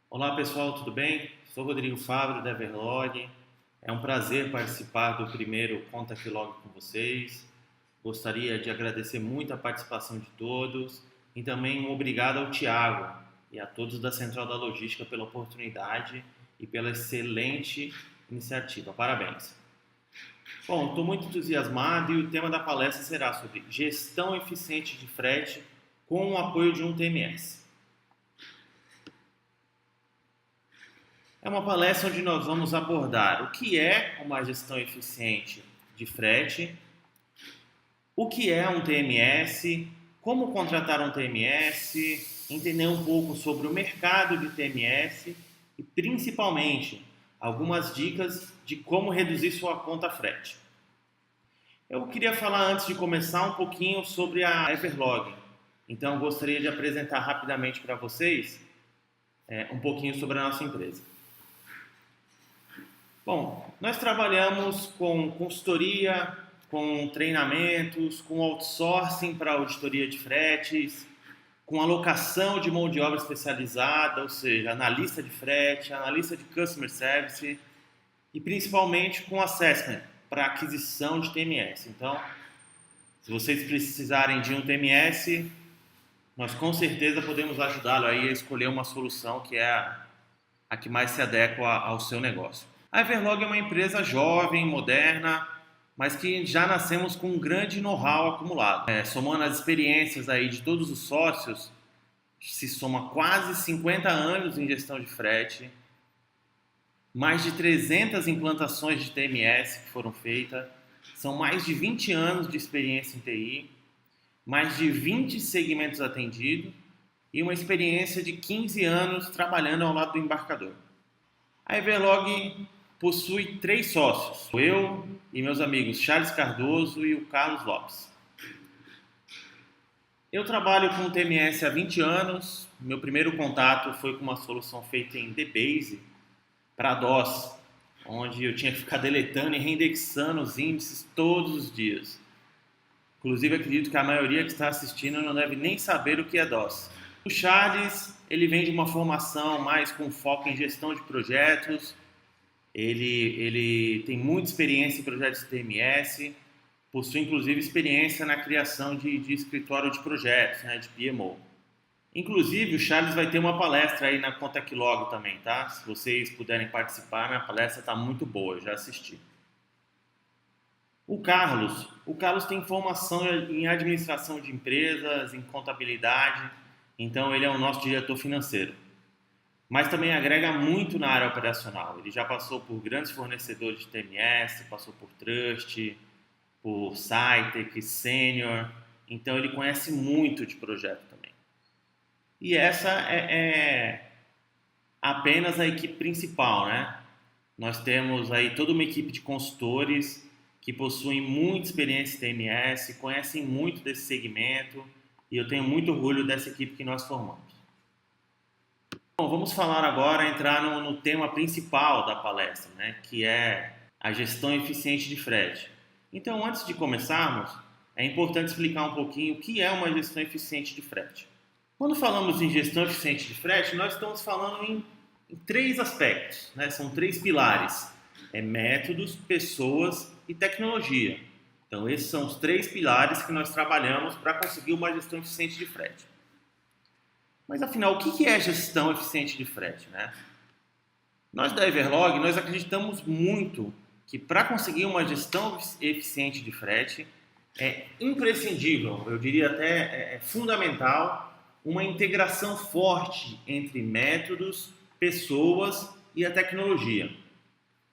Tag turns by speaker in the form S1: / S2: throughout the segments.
S1: Olá pessoal, tudo bem? Sou Rodrigo Fábio da Everlog. É um prazer participar do primeiro Contact Log com vocês. Gostaria de agradecer muito a participação de todos e também um obrigado ao Tiago e a todos da Central da Logística pela oportunidade e pela excelente iniciativa. Parabéns! Bom, estou muito entusiasmado e o tema da palestra será sobre gestão eficiente de frete com o apoio de um TMS. É uma palestra onde nós vamos abordar o que é uma gestão eficiente de frete, o que é um TMS, como contratar um TMS, entender um pouco sobre o mercado de TMS e, principalmente, algumas dicas de como reduzir sua conta frete. Eu queria falar, antes de começar, um pouquinho sobre a Everlog. Então, gostaria de apresentar rapidamente para vocês um pouquinho sobre a nossa empresa. Bom, nós trabalhamos com consultoria, com treinamentos, com outsourcing para auditoria de fretes, com alocação de mão de obra especializada, ou seja, analista de frete, analista de customer service e principalmente com assessment para aquisição de TMS. Então, se vocês precisarem de um TMS, nós com certeza podemos ajudá-lo aí a escolher uma solução que é a que mais se adequa ao seu negócio. A Everlog é uma empresa jovem, moderna, mas que já nascemos com um grande know-how acumulado. Somando as experiências aí de todos os sócios, se soma quase 50 anos em gestão de frete, mais de 300 implantações de TMS que foram feitas, são mais de 20 anos de experiência em TI, mais de 20 segmentos atendidos e uma experiência de 15 anos trabalhando ao lado do embarcador. A Everlog possui 3 sócios, eu e meus amigos Charles Cardoso e o Carlos Lopes. Eu trabalho com TMS há 20 anos, meu primeiro contato foi com uma solução feita em DBase para DOS, onde eu tinha que ficar deletando e reindexando os índices todos os dias. Inclusive, acredito que a maioria que está assistindo não deve nem saber o que é DOS. O Charles, ele vem de uma formação mais com foco em gestão de projetos. Ele tem muita experiência em projetos de TMS, possui inclusive experiência na criação de escritório de projetos, né, de PMO. Inclusive, o Charles vai ter uma palestra aí na Contact Log também, tá? Se vocês puderem participar, a palestra está muito boa, eu já assisti. O Carlos tem formação em administração de empresas, em contabilidade, então ele é o nosso diretor financeiro. Mas também agrega muito na área operacional. Ele já passou por grandes fornecedores de TMS, passou por Trust, por Cytec, Senior, então ele conhece muito de projeto também. E essa é apenas a equipe principal, né? Nós temos aí toda uma equipe de consultores que possuem muita experiência em TMS, conhecem muito desse segmento e eu tenho muito orgulho dessa equipe que nós formamos. Bom, vamos falar agora, entrar no tema principal da palestra, né, que é a gestão eficiente de frete. Então, antes de começarmos, é importante explicar um pouquinho o que é uma gestão eficiente de frete. Quando falamos em gestão eficiente de frete, nós estamos falando em 3 aspectos, né? São 3 pilares: métodos, pessoas e tecnologia. Então, esses são os 3 pilares que nós trabalhamos para conseguir uma gestão eficiente de frete. Mas afinal, o que é gestão eficiente de frete, né? Nós da Everlog, nós acreditamos muito que para conseguir uma gestão eficiente de frete é imprescindível, eu diria até fundamental, uma integração forte entre métodos, pessoas e a tecnologia.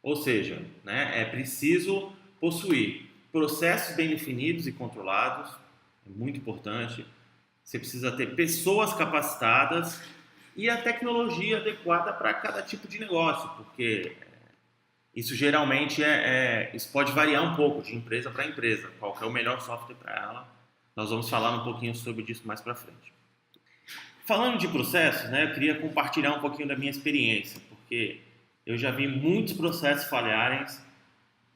S1: Ou seja, né, é preciso possuir processos bem definidos e controlados, é muito importante. Você precisa ter pessoas capacitadas e a tecnologia adequada para cada tipo de negócio, porque isso geralmente isso pode variar um pouco de empresa para empresa, qual que é o melhor software para ela. Nós vamos falar um pouquinho sobre isso mais para frente. Falando de processos, né, eu queria compartilhar um pouquinho da minha experiência, porque eu já vi muitos processos falharem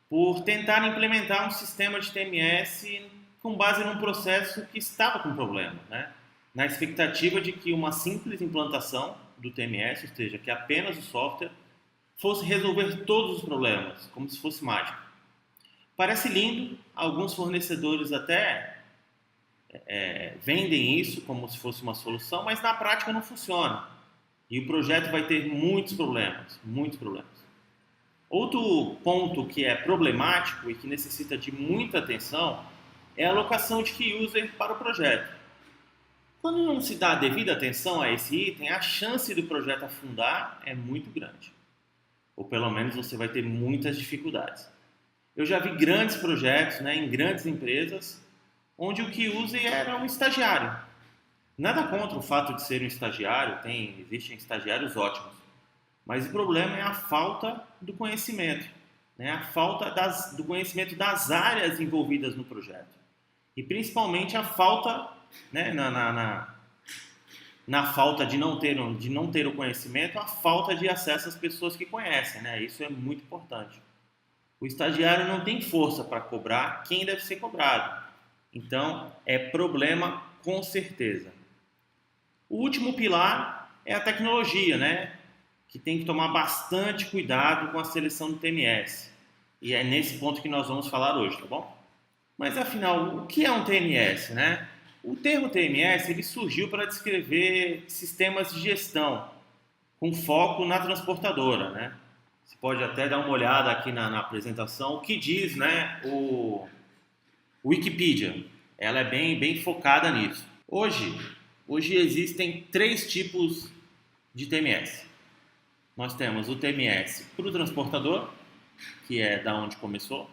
S1: por tentar implementar um sistema de TMS com base num processo que estava com problema, né? Na expectativa de que uma simples implantação do TMS, ou seja, que apenas o software fosse resolver todos os problemas, como se fosse mágica. Parece lindo, alguns fornecedores até vendem isso como se fosse uma solução, mas na prática não funciona. E o projeto vai ter muitos problemas, muitos problemas. Outro ponto que é problemático e que necessita de muita atenção é a alocação de key user para o projeto. Quando não se dá a devida atenção a esse item, a chance do projeto afundar é muito grande. Ou pelo menos você vai ter muitas dificuldades. Eu já vi grandes projetos, em grandes empresas, onde o key user era um estagiário. Nada contra o fato de ser um estagiário, existem estagiários ótimos. Mas o problema é a falta do conhecimento, a falta do conhecimento das áreas envolvidas no projeto. E principalmente a falta, na falta de não ter o conhecimento, a falta de acesso às pessoas que conhecem. Isso é muito importante. O estagiário não tem força para cobrar quem deve ser cobrado. Então, é problema com certeza. O último pilar é a tecnologia, que tem que tomar bastante cuidado com a seleção do TMS. E é nesse ponto que nós vamos falar hoje, tá bom? Mas afinal, o que é um TMS, O termo TMS ele surgiu para descrever sistemas de gestão com foco na transportadora, Você pode até dar uma olhada aqui na apresentação, o que diz, o Wikipedia. Ela é bem focada nisso. Hoje existem 3 tipos de TMS. Nós temos o TMS para o transportador, que é da onde começou.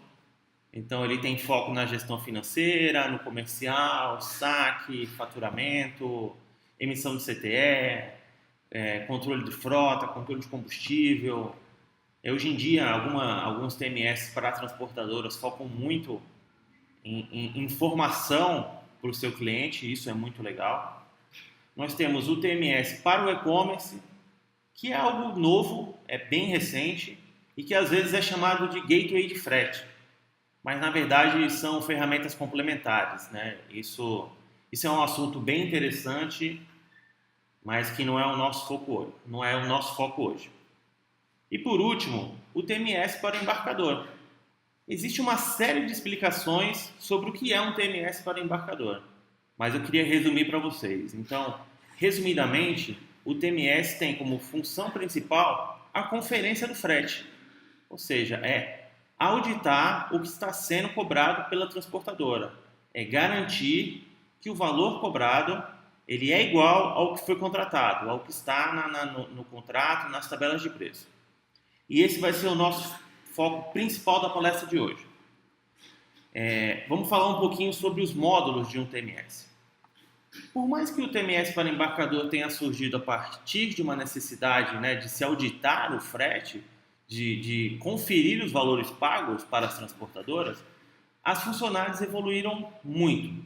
S1: Então ele tem foco na gestão financeira, no comercial, saque, faturamento, emissão de CTE, controle de frota, controle de combustível. Hoje em dia, alguns TMS para transportadoras focam muito em informação para o seu cliente, isso é muito legal. Nós temos o TMS para o e-commerce, que é algo novo, é bem recente e que às vezes é chamado de gateway de frete. Mas na verdade são ferramentas complementares, Isso é um assunto bem interessante, mas que não é o nosso foco hoje. E por último, o TMS para o embarcador. Existe uma série de explicações sobre o que é um TMS para o embarcador, mas eu queria resumir para vocês. Então, resumidamente, o TMS tem como função principal a conferência do frete, ou seja, é auditar o que está sendo cobrado pela transportadora, é garantir que o valor cobrado ele é igual ao que foi contratado, ao que está no contrato, nas tabelas de preço. E esse vai ser o nosso foco principal da palestra de hoje. Vamos falar um pouquinho sobre os módulos de um TMS. Por mais que o TMS para embarcador tenha surgido a partir de uma necessidade de se auditar o frete, de conferir os valores pagos para as transportadoras, as funcionalidades evoluíram muito.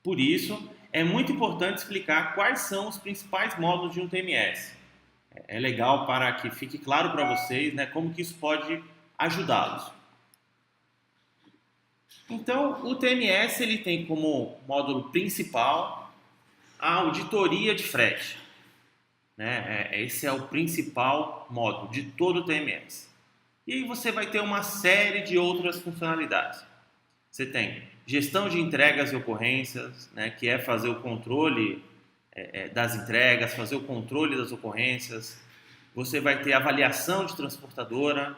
S1: Por isso, é muito importante explicar quais são os principais módulos de um TMS. É legal para que fique claro para vocês como que isso pode ajudá-los. Então, o TMS ele tem como módulo principal a auditoria de frete. Esse é o principal módulo de todo o TMS. E aí você vai ter uma série de outras funcionalidades. Você tem gestão de entregas e ocorrências, que é fazer o controle das entregas, fazer o controle das ocorrências. Você vai ter avaliação de transportadora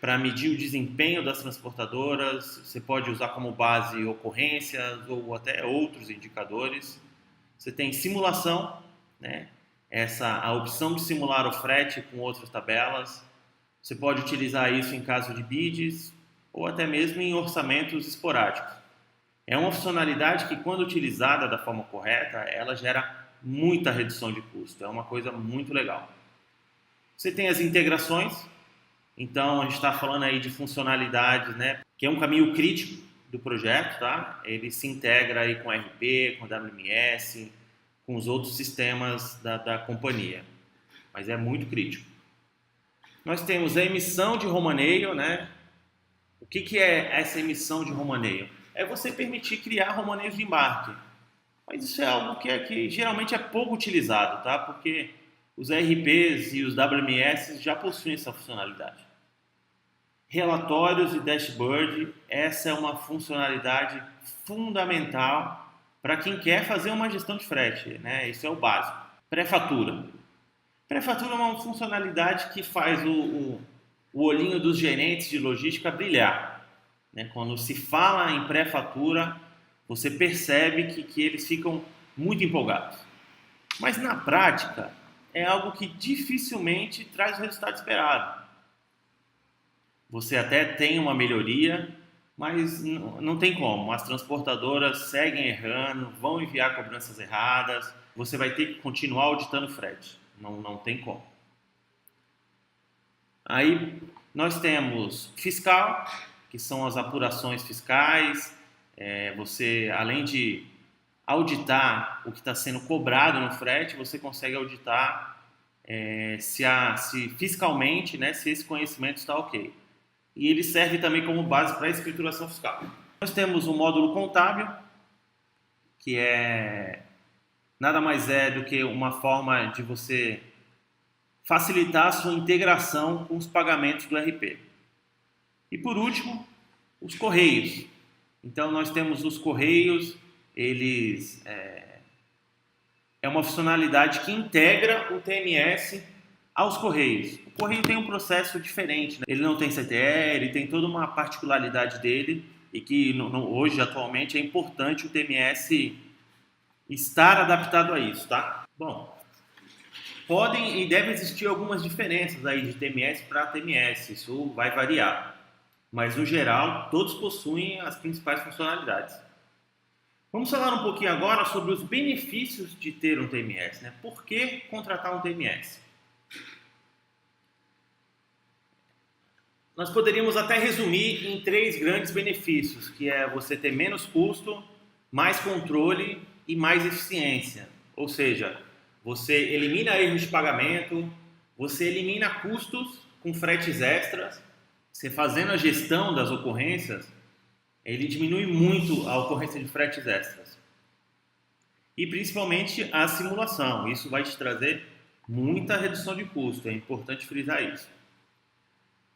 S1: para medir o desempenho das transportadoras. Você pode usar como base ocorrências ou até outros indicadores. Você tem simulação, a opção de simular o frete com outras tabelas. Você pode utilizar isso em caso de bids ou até mesmo em orçamentos esporádicos. É uma funcionalidade que, quando utilizada da forma correta, ela gera muita redução de custo. É uma coisa muito legal. Você tem as integrações. Então, a gente está falando aí de funcionalidades, que é um caminho crítico do projeto, tá? Ele se integra aí com RP, com WMS, com os outros sistemas da companhia. Mas é muito crítico. Nós temos a emissão de romaneio, O que é essa emissão de romaneio? É você permitir criar romaneios de embarque. Mas isso é algo que geralmente é pouco utilizado, tá? Porque os ERPs e os WMS já possuem essa funcionalidade. Relatórios e dashboard, essa é uma funcionalidade fundamental para quem quer fazer uma gestão de frete, né? Isso é o básico. Pré-fatura. Pré-fatura é uma funcionalidade que faz o olhinho dos gerentes de logística brilhar, né? Quando se fala em pré-fatura, você percebe que eles ficam muito empolgados. Mas na prática, é algo que dificilmente traz o resultado esperado. Você até tem uma melhoria, mas não tem como. As transportadoras seguem errando, vão enviar cobranças erradas, você vai ter que continuar auditando frete. Não tem como. Aí nós temos fiscal, que são as apurações fiscais. Você, além de auditar o que está sendo cobrado no frete, você consegue auditar se fiscalmente, né, se esse conhecimento está ok. E ele serve também como base para a escrituração fiscal. Nós temos o módulo contábil, que nada mais é do que uma forma de você facilitar a sua integração com os pagamentos do ERP. E por último, os correios. Então nós temos os correios, eles é uma funcionalidade que integra o TMS aos correios. O correio tem um processo diferente, né? Ele não tem CTE, ele tem toda uma particularidade dele e que hoje, atualmente, é importante o TMS estar adaptado a isso, tá? Bom, podem e devem existir algumas diferenças aí de TMS para TMS, isso vai variar. Mas, no geral, todos possuem as principais funcionalidades. Vamos falar um pouquinho agora sobre os benefícios de ter um TMS, né? Por que contratar um TMS? Nós poderíamos até resumir em 3 grandes benefícios, que é você ter menos custo, mais controle e mais eficiência. Ou seja, você elimina erros de pagamento, você elimina custos com fretes extras, você fazendo a gestão das ocorrências, ele diminui muito a ocorrência de fretes extras. E principalmente a simulação, isso vai te trazer muita redução de custo, é importante frisar isso.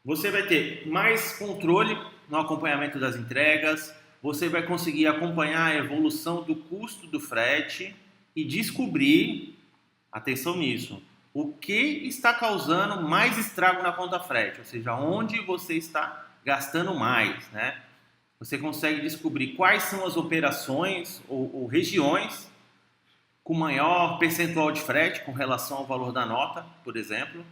S1: Você vai ter mais controle no acompanhamento das entregas, você vai conseguir acompanhar a evolução do custo do frete e descobrir, atenção nisso, o que está causando mais estrago na conta frete, ou seja, onde você está gastando mais, né? Você consegue descobrir quais são as operações ou regiões com maior percentual de frete com relação ao valor da nota, por exemplo.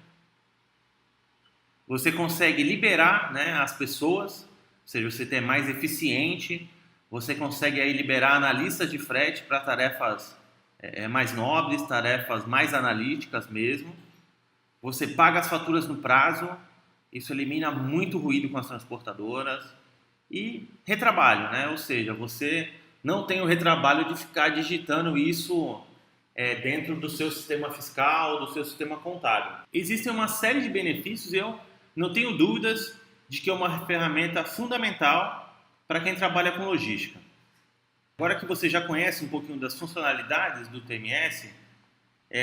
S1: Você consegue liberar, né, as pessoas, ou seja, você ter mais eficiente, você consegue aí liberar analistas de frete para tarefas mais nobres, tarefas mais analíticas mesmo. Você paga as faturas no prazo, isso elimina muito ruído com as transportadoras. E retrabalho, né? Ou seja, você não tem o retrabalho de ficar digitando isso dentro do seu sistema fiscal, do seu sistema contábil. Existem uma série de benefícios e eu não tenho dúvidas de que é uma ferramenta fundamental para quem trabalha com logística. Agora que você já conhece um pouquinho das funcionalidades do TMS,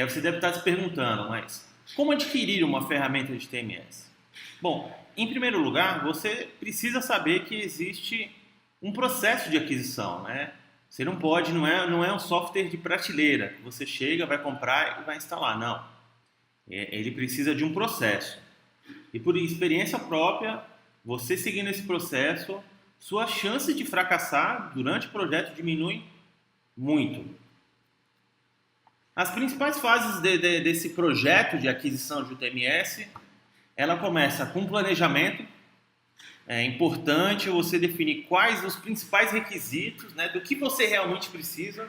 S1: você deve estar se perguntando, mas como adquirir uma ferramenta de TMS? Bom, em primeiro lugar, você precisa saber que existe um processo de aquisição, né? Você não pode, não é um software de prateleira, que você chega, vai comprar e vai instalar, não. Ele precisa de um processo. E por experiência própria, você seguindo esse processo, sua chance de fracassar durante o projeto diminui muito. As principais fases desse projeto de aquisição de UTMS, ela começa com planejamento. É importante você definir quais os principais requisitos, né, do que você realmente precisa.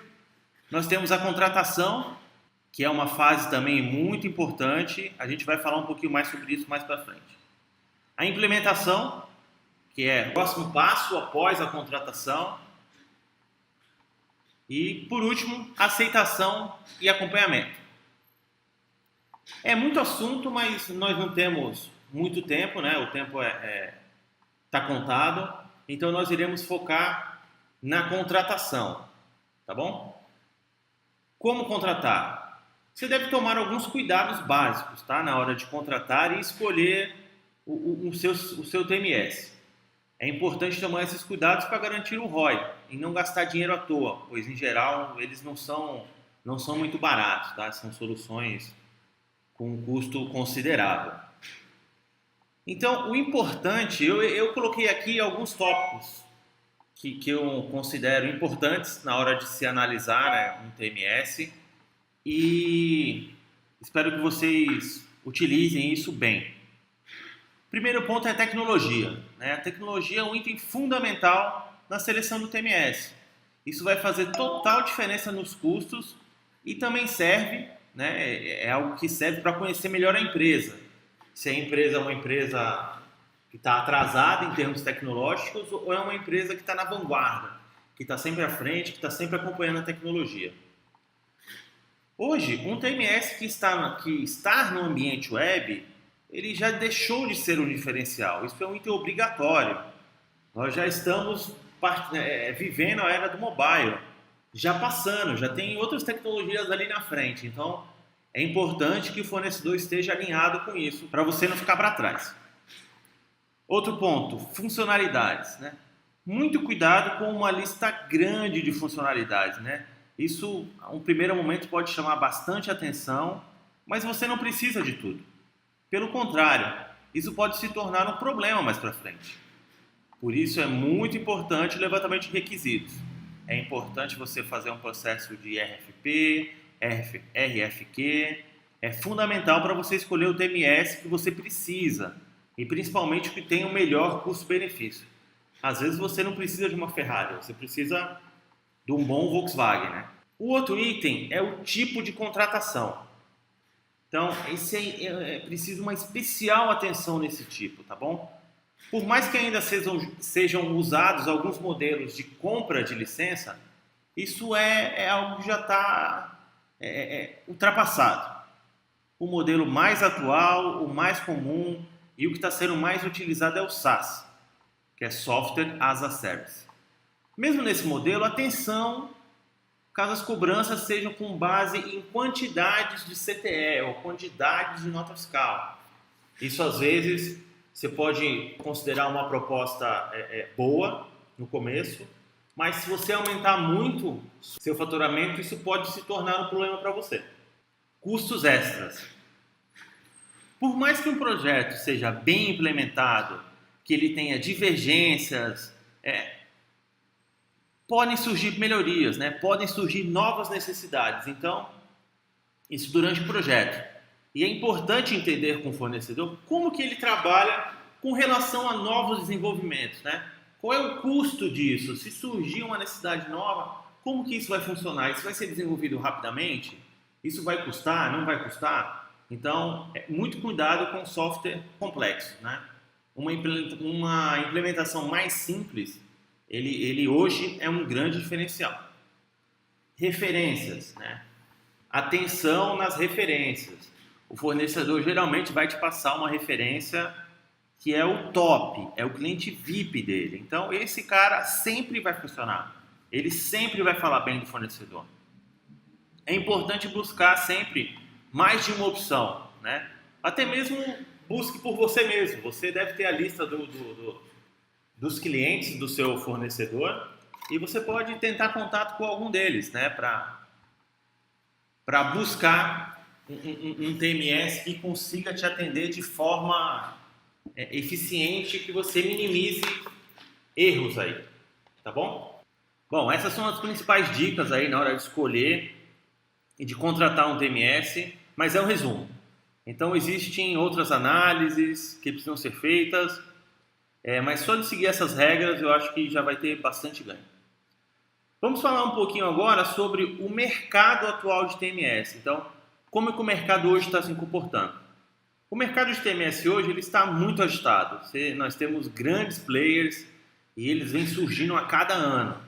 S1: Nós temos a contratação, que é uma fase também muito importante. A gente vai falar um pouquinho mais sobre isso mais para frente. A implementação, que é o próximo passo após a contratação. E, por último, aceitação e acompanhamento. É muito assunto, mas nós não temos muito tempo, né? O tempo está contado. Então, nós iremos focar na contratação, tá bom? Como contratar? você deve tomar alguns cuidados básicos, tá? Na hora de contratar e escolher o seu TMS. É importante tomar esses cuidados para garantir o ROI e não gastar dinheiro à toa, pois em geral eles não são muito baratos, tá? São soluções com um custo considerável. Então, o importante, eu coloquei aqui alguns tópicos que eu considero importantes na hora de se analisar, né, um TMS, e espero que vocês utilizem isso bem. Primeiro ponto é a tecnologia, né? A tecnologia é um item fundamental na seleção do TMS. Isso vai fazer total diferença nos custos e também serve, né, é algo que serve para conhecer melhor a empresa. Se a empresa é uma empresa que está atrasada em termos tecnológicos ou é uma empresa que está na vanguarda, que está sempre à frente, que está sempre acompanhando a tecnologia. Hoje, um TMS que está no ambiente web, ele já deixou de ser um diferencial. Isso é um item obrigatório. Nós já estamos vivendo a era do mobile, já passando, já tem outras tecnologias ali na frente. Então, é importante que o fornecedor esteja alinhado com isso, para você não ficar para trás. Outro ponto, funcionalidades, né? Muito cuidado com uma lista grande de funcionalidades, né? Isso, a um primeiro momento, pode chamar bastante atenção, mas você não precisa de tudo. Pelo contrário, isso pode se tornar um problema mais para frente. Por isso é muito importante o levantamento de requisitos. É importante você fazer um processo de RFP, RFQ. É fundamental para você escolher o TMS que você precisa e principalmente o que tem o melhor custo-benefício. Às vezes você não precisa de uma Ferrari, você precisa de um bom Volkswagen, né? O outro item é o tipo de contratação. Então, é preciso uma especial atenção nesse tipo, tá bom? Por mais que ainda sejam usados alguns modelos de compra de licença, isso é algo que já está ultrapassado. O modelo mais atual, o mais comum e o que está sendo mais utilizado é o SaaS, que é Software as a Service. Mesmo nesse modelo, atenção caso as cobranças sejam com base em quantidades de CTE ou quantidades de nota fiscal. Isso, às vezes, você pode considerar uma proposta boa no começo, mas se você aumentar muito seu faturamento, isso pode se tornar um problema para você. Custos extras. Por mais que um projeto seja bem implementado, que ele tenha divergências, podem surgir melhorias, né? Podem surgir novas necessidades. Então, isso durante o projeto. E é importante entender com o fornecedor como que ele trabalha com relação a novos desenvolvimentos, né? Qual é o custo disso? Se surgir uma necessidade nova, como que isso vai funcionar? Isso vai ser desenvolvido rapidamente? Isso vai custar? Não vai custar? Então, muito cuidado com software complexo, né? Uma implementação mais simples, ele hoje é um grande diferencial. Referências, né? Atenção nas referências. O fornecedor geralmente vai te passar uma referência que é o top, é o cliente VIP dele. Então, esse cara sempre vai funcionar. Ele sempre vai falar bem do fornecedor. É importante buscar sempre mais de uma opção, né? Até mesmo busque por você mesmo. Você deve ter a lista dos clientes do seu fornecedor e você pode tentar contato com algum deles, né? Para buscar um TMS que consiga te atender de forma eficiente, que você minimize erros aí, tá bom? Bom, essas são as principais dicas aí na hora de escolher e de contratar um TMS, mas é um resumo. Então existem outras análises que precisam ser feitas, mas só de seguir essas regras eu acho que já vai ter bastante ganho. Vamos falar um pouquinho agora sobre o mercado atual de TMS. Então, como é que o mercado hoje está se comportando? O mercado de TMS hoje ele está muito agitado. Nós temos grandes players e eles vêm surgindo a cada ano.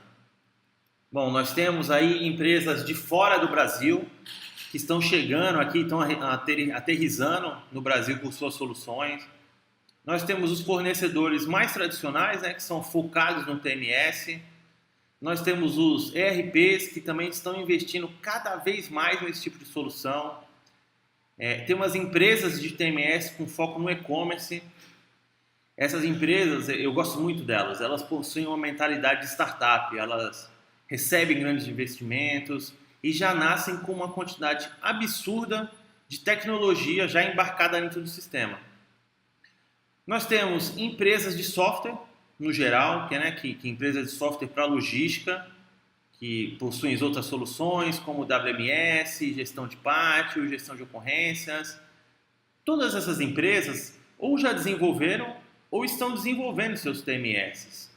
S1: Bom, nós temos aí empresas de fora do Brasil que estão chegando aqui, estão aterrissando no Brasil com suas soluções. Nós temos os fornecedores mais tradicionais, né, que são focados no TMS. Nós temos os ERPs que também estão investindo cada vez mais nesse tipo de solução. Tem umas empresas de TMS com foco no e-commerce. Essas empresas, eu gosto muito delas, elas possuem uma mentalidade de startup, elas recebem grandes investimentos e já nascem com uma quantidade absurda de tecnologia já embarcada dentro do sistema. Nós temos empresas de software, no geral, que empresas de software para logística, que possuem outras soluções, como WMS, gestão de pátio, gestão de ocorrências. Todas essas empresas ou já desenvolveram ou estão desenvolvendo seus TMS.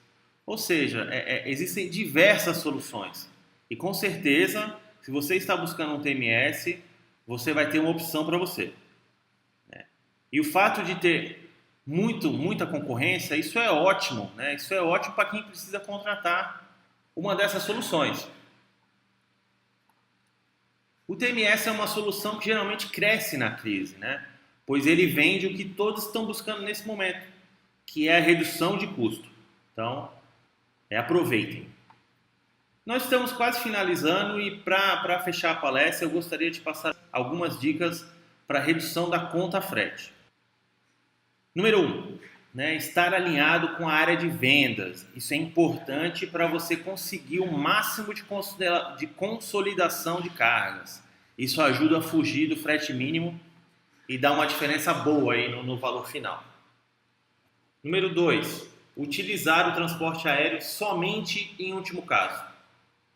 S1: Ou seja, existem diversas soluções. E com certeza, se você está buscando um TMS, você vai ter uma opção para você. E o fato de ter muita concorrência, isso é ótimo. Isso é ótimo para quem precisa contratar uma dessas soluções. O TMS é uma solução que geralmente cresce na crise, pois ele vende o que todos estão buscando nesse momento, que é a redução de custo. Então, aproveitem. Nós estamos quase finalizando e para fechar a palestra eu gostaria de passar algumas dicas para redução da conta frete. Número 1, estar alinhado com a área de vendas. Isso é importante para você conseguir o máximo de consolidação de cargas. Isso ajuda a fugir do frete mínimo e dá uma diferença boa aí no valor final. Número 2, utilizar o transporte aéreo somente em último caso.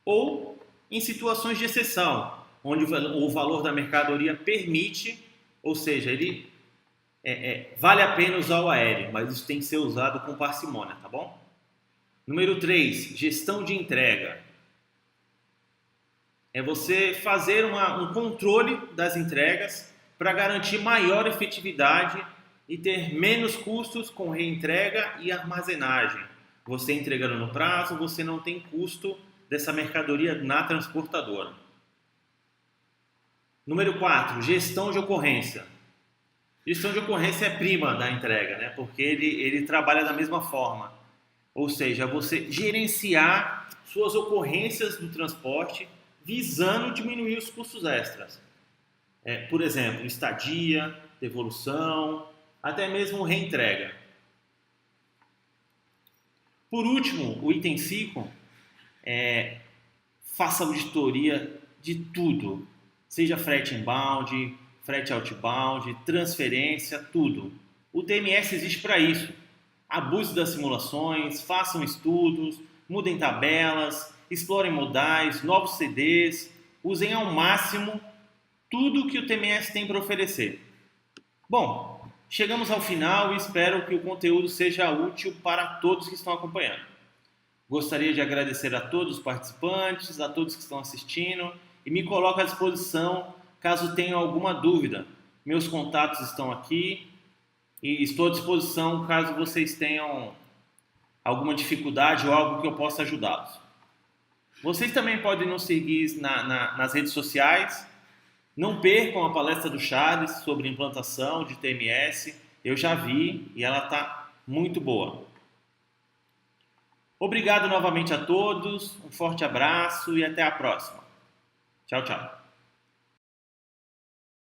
S1: Ou em situações de exceção, onde o valor da mercadoria permite, ou seja, ele vale a pena usar o aéreo, mas isso tem que ser usado com parcimônia, tá bom? Número 3, gestão de entrega. É você fazer um controle das entregas para garantir maior efetividade e ter menos custos com reentrega e armazenagem. Você entregando no prazo, você não tem custo dessa mercadoria na transportadora. Número 4, gestão de ocorrência. Gestão de ocorrência é prima da entrega, porque ele trabalha da mesma forma. Ou seja, você gerenciar suas ocorrências do transporte visando diminuir os custos extras. Por exemplo, estadia, devolução, até mesmo reentrega. Por último, o item 5 faça auditoria de tudo, seja frete inbound, frete outbound, transferência, tudo. O TMS existe para isso. Abuse das simulações, façam estudos, mudem tabelas, explorem modais, novos CDs, usem ao máximo tudo que o TMS tem para oferecer. Bom, chegamos ao final e espero que o conteúdo seja útil para todos que estão acompanhando. Gostaria de agradecer a todos os participantes, a todos que estão assistindo e me coloco à disposição caso tenham alguma dúvida. Meus contatos estão aqui e estou à disposição caso vocês tenham alguma dificuldade ou algo que eu possa ajudá-los. Vocês também podem nos seguir nas redes sociais. Não percam a palestra do Charles sobre implantação de TMS. Eu já vi e ela está muito boa. Obrigado novamente a todos, um forte abraço e até a próxima. Tchau, tchau.